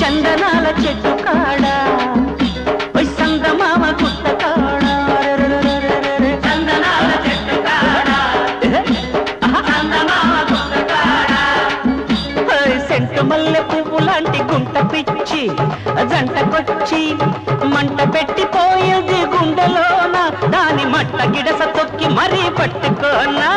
చందనాల చెట్టు కాడ సందమామ గుట్ట కాడ చందనాల చెట్టు కాడ సందమామ గుట్ట కాడ సెంటు మల్లె పువ్వు లాంటి గుంట పిచ్చి జంటకొచ్చి మంట పెట్టిపోయేది గుండెలోన దాని మట్ట గిడస తొక్కి మరీ పట్టుకోనా